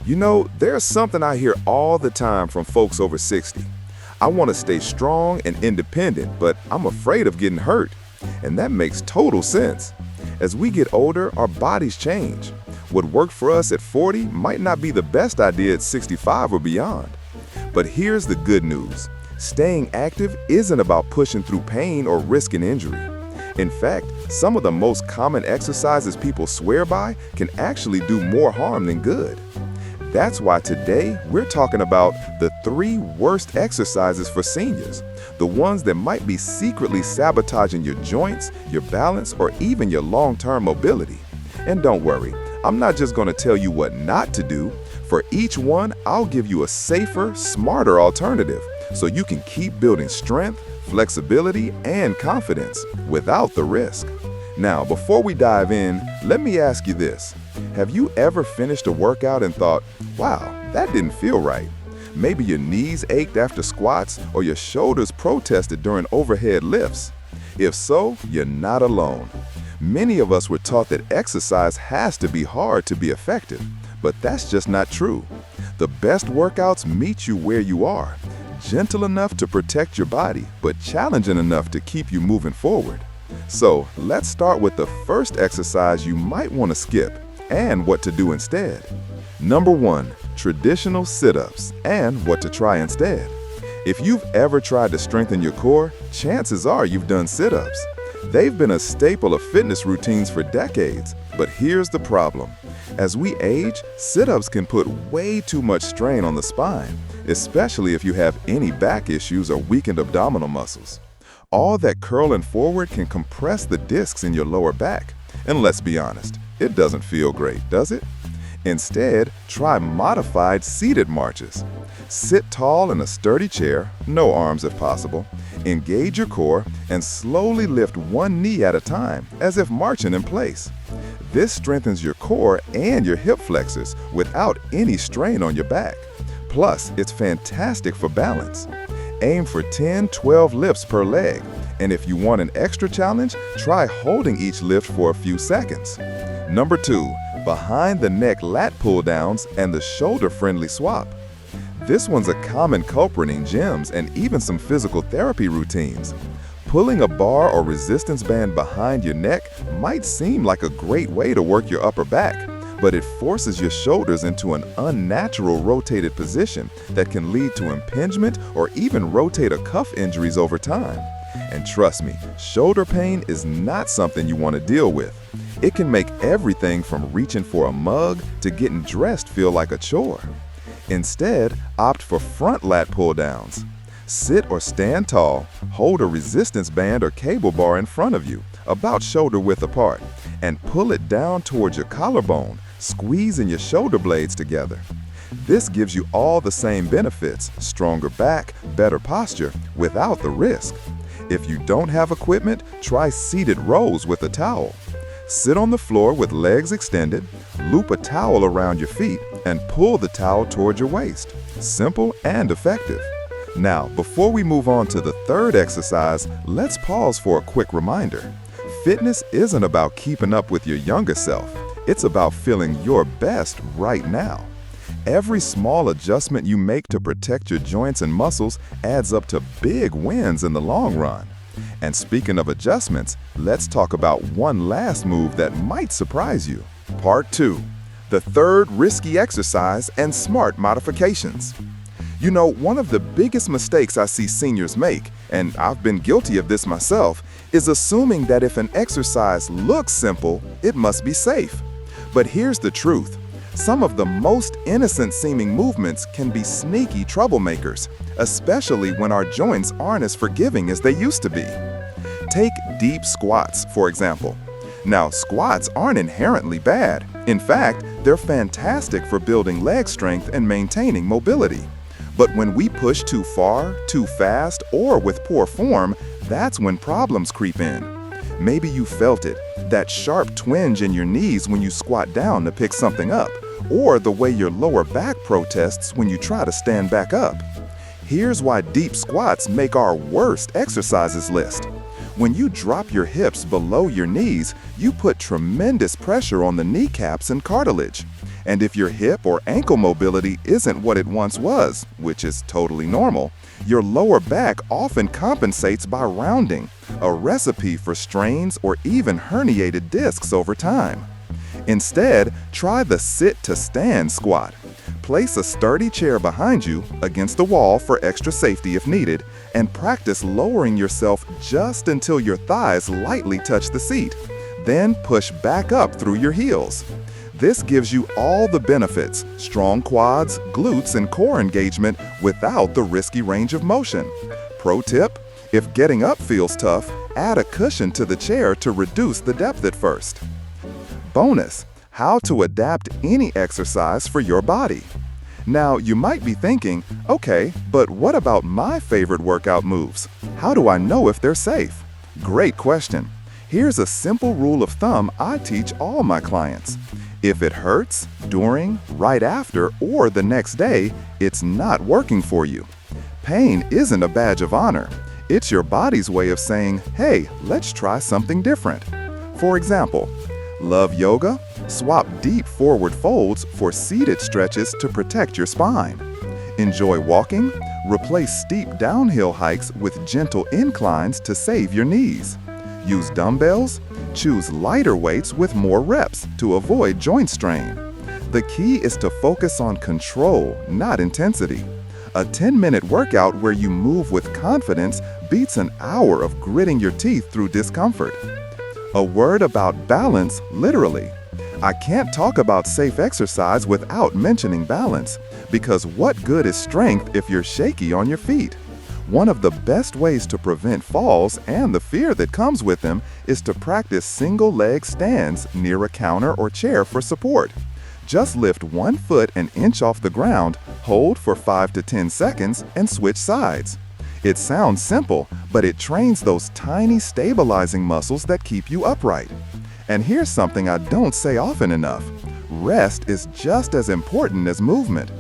There's something I hear all the time from folks over 60. I want to stay strong and independent, but I'm afraid of getting hurt. And that makes total sense. As we get older, our bodies change. What worked for us at 40 might not be the best idea at 65 or beyond. But here's the good news. Staying active isn't about pushing through pain or risking injury. In fact, some of the most common exercises people swear by can actually do more harm than good. That's why today we're talking about the 3 worst exercises for seniors, the ones that might be secretly sabotaging your joints, your balance, or even your long-term mobility. And don't worry, I'm not just going to tell you what not to do. For each one, I'll give you a safer, smarter alternative so you can keep building strength, flexibility, and confidence without the risk. Now, before we dive in, let me ask you this. Have you ever finished a workout and thought, wow, that didn't feel right? Maybe your knees ached after squats or your shoulders protested during overhead lifts. If so, you're not alone. Many of us were taught that exercise has to be hard to be effective, but that's just not true. The best workouts meet you where you are, gentle enough to protect your body, but challenging enough to keep you moving forward. So let's start with the first exercise you might want to skip and what to do instead. Number 1, traditional sit-ups and what to try instead. If you've ever tried to strengthen your core, chances are you've done sit-ups. They've been a staple of fitness routines for decades, but here's the problem. As we age, sit-ups can put way too much strain on the spine, especially if you have any back issues or weakened abdominal muscles. All that curling forward can compress the discs in your lower back. And let's be honest, it doesn't feel great, does it? Instead, try modified seated marches. Sit tall in a sturdy chair, no arms if possible. Engage your core and slowly lift one knee at a time, as if marching in place. This strengthens your core and your hip flexors without any strain on your back. Plus, it's fantastic for balance. Aim for 10-12 lifts per leg, and if you want an extra challenge, try holding each lift for a few seconds. Number 2, behind the neck lat pull downs and the shoulder-friendly swap. This one's a common culprit in gyms and even some physical therapy routines. Pulling a bar or resistance band behind your neck might seem like a great way to work your upper back, but it forces your shoulders into an unnatural rotated position that can lead to impingement or even rotator cuff injuries over time. And trust me, shoulder pain is not something you want to deal with. It can make everything from reaching for a mug to getting dressed feel like a chore. Instead, opt for front lat pull downs. Sit or stand tall, hold a resistance band or cable bar in front of you, about shoulder width apart, and pull it down towards your collarbone, squeezing your shoulder blades together. This gives you all the same benefits, stronger back, better posture, without the risk. If you don't have equipment, try seated rows with a towel. Sit on the floor with legs extended, loop a towel around your feet, and pull the towel toward your waist. Simple and effective. Now, before we move on to the third exercise, let's pause for a quick reminder. Fitness isn't about keeping up with your younger self. It's about feeling your best right now. Every small adjustment you make to protect your joints and muscles adds up to big wins in the long run. And speaking of adjustments, let's talk about one last move that might surprise you. Part 2. The third risky exercise and smart modifications. One of the biggest mistakes I see seniors make, and I've been guilty of this myself, is assuming that if an exercise looks simple, it must be safe. But here's the truth. Some of the most innocent-seeming movements can be sneaky troublemakers, especially when our joints aren't as forgiving as they used to be. Take deep squats, for example. Now, squats aren't inherently bad. In fact, they're fantastic for building leg strength and maintaining mobility. But when we push too far, too fast, or with poor form, that's when problems creep in. Maybe you felt it, that sharp twinge in your knees when you squat down to pick something up, or the way your lower back protests when you try to stand back up. Here's why deep squats make our worst exercises list. When you drop your hips below your knees, you put tremendous pressure on the kneecaps and cartilage. And if your hip or ankle mobility isn't what it once was, which is totally normal, your lower back often compensates by rounding, a recipe for strains or even herniated discs over time. Instead, try the sit-to-stand squat. Place a sturdy chair behind you, against the wall for extra safety if needed, and practice lowering yourself just until your thighs lightly touch the seat. Then push back up through your heels. This gives you all the benefits: strong quads, glutes, and core engagement without the risky range of motion. Pro tip: if getting up feels tough, add a cushion to the chair to reduce the depth at first. Bonus: how to adapt any exercise for your body. Now, you might be thinking, okay, but what about my favorite workout moves? How do I know if they're safe? Great question. Here's a simple rule of thumb I teach all my clients. If it hurts, during, right after, or the next day, it's not working for you. Pain isn't a badge of honor. It's your body's way of saying, hey, let's try something different. For example, love yoga? Swap deep forward folds for seated stretches to protect your spine. Enjoy walking? Replace steep downhill hikes with gentle inclines to save your knees. Use dumbbells? Choose lighter weights with more reps to avoid joint strain. The key is to focus on control, not intensity. A 10-minute workout where you move with confidence beats an hour of gritting your teeth through discomfort. A word about balance, literally. I can't talk about safe exercise without mentioning balance, because what good is strength if you're shaky on your feet? One of the best ways to prevent falls and the fear that comes with them is to practice single-leg stands near a counter or chair for support. Just lift one foot an inch off the ground, hold for 5 to 10 seconds, and switch sides. It sounds simple, but it trains those tiny stabilizing muscles that keep you upright. And here's something I don't say often enough. Rest is just as important as movement.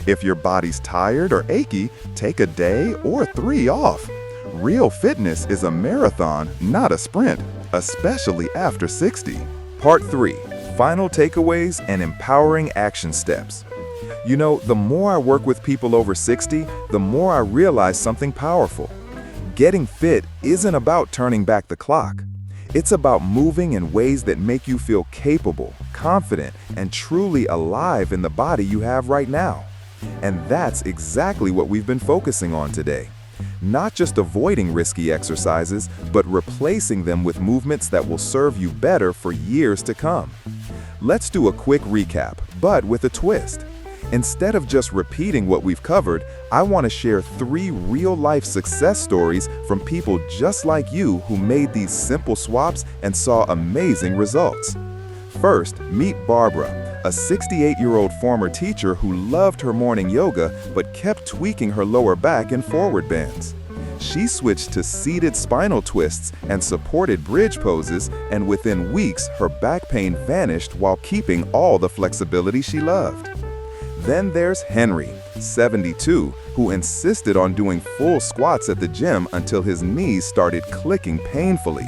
If your body's tired or achy, take a day or 3 off. Real fitness is a marathon, not a sprint, especially after 60. Part 3. Final takeaways and empowering action steps. You know, the more I work with people over 60, the more I realize something powerful. Getting fit isn't about turning back the clock. It's about moving in ways that make you feel capable, confident, and truly alive in the body you have right now. And that's exactly what we've been focusing on today. Not just avoiding risky exercises, but replacing them with movements that will serve you better for years to come. Let's do a quick recap, but with a twist. Instead of just repeating what we've covered, I want to share 3 real-life success stories from people just like you who made these simple swaps and saw amazing results. First, meet Barbara, a 68-year-old former teacher who loved her morning yoga but kept tweaking her lower back and forward bends. She switched to seated spinal twists and supported bridge poses, and within weeks, her back pain vanished while keeping all the flexibility she loved. Then there's Henry, 72, who insisted on doing full squats at the gym until his knees started clicking painfully.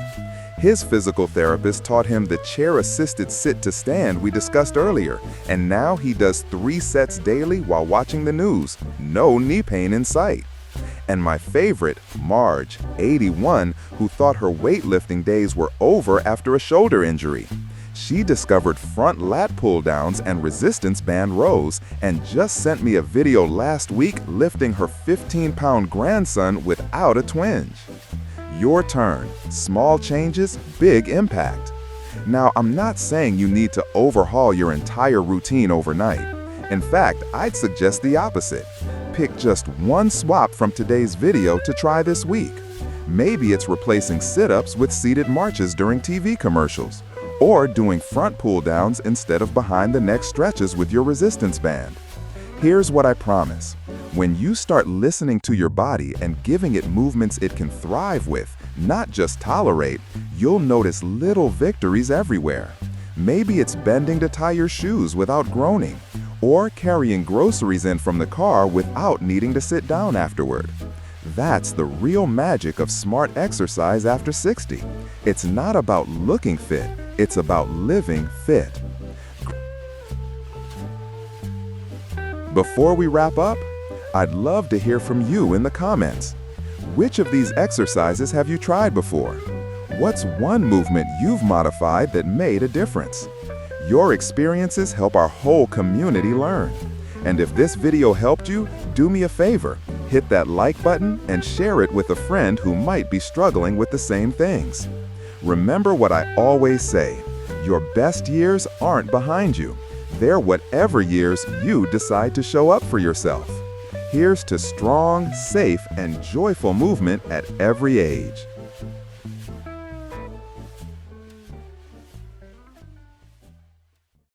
His physical therapist taught him the chair-assisted sit-to-stand we discussed earlier, and now he does 3 sets daily while watching the news. No knee pain in sight. And my favorite, Marge, 81, who thought her weightlifting days were over after a shoulder injury. She discovered front lat pull-downs and resistance band rows and just sent me a video last week lifting her 15-pound grandson without a twinge. Your turn. Small changes, big impact. Now, I'm not saying you need to overhaul your entire routine overnight. In fact, I'd suggest the opposite. Pick just one swap from today's video to try this week. Maybe it's replacing sit-ups with seated marches during TV commercials, or doing front pull-downs instead of behind-the-neck stretches with your resistance band. Here's what I promise. When you start listening to your body and giving it movements it can thrive with, not just tolerate, you'll notice little victories everywhere. Maybe it's bending to tie your shoes without groaning, or carrying groceries in from the car without needing to sit down afterward. That's the real magic of smart exercise after 60. It's not about looking fit, it's about living fit. Before we wrap up, I'd love to hear from you in the comments. Which of these exercises have you tried before? What's one movement you've modified that made a difference? Your experiences help our whole community learn. And if this video helped you, do me a favor, hit that like button and share it with a friend who might be struggling with the same things. Remember what I always say, your best years aren't behind you. They're whatever years you decide to show up for yourself. Here's to strong, safe, and joyful movement at every age.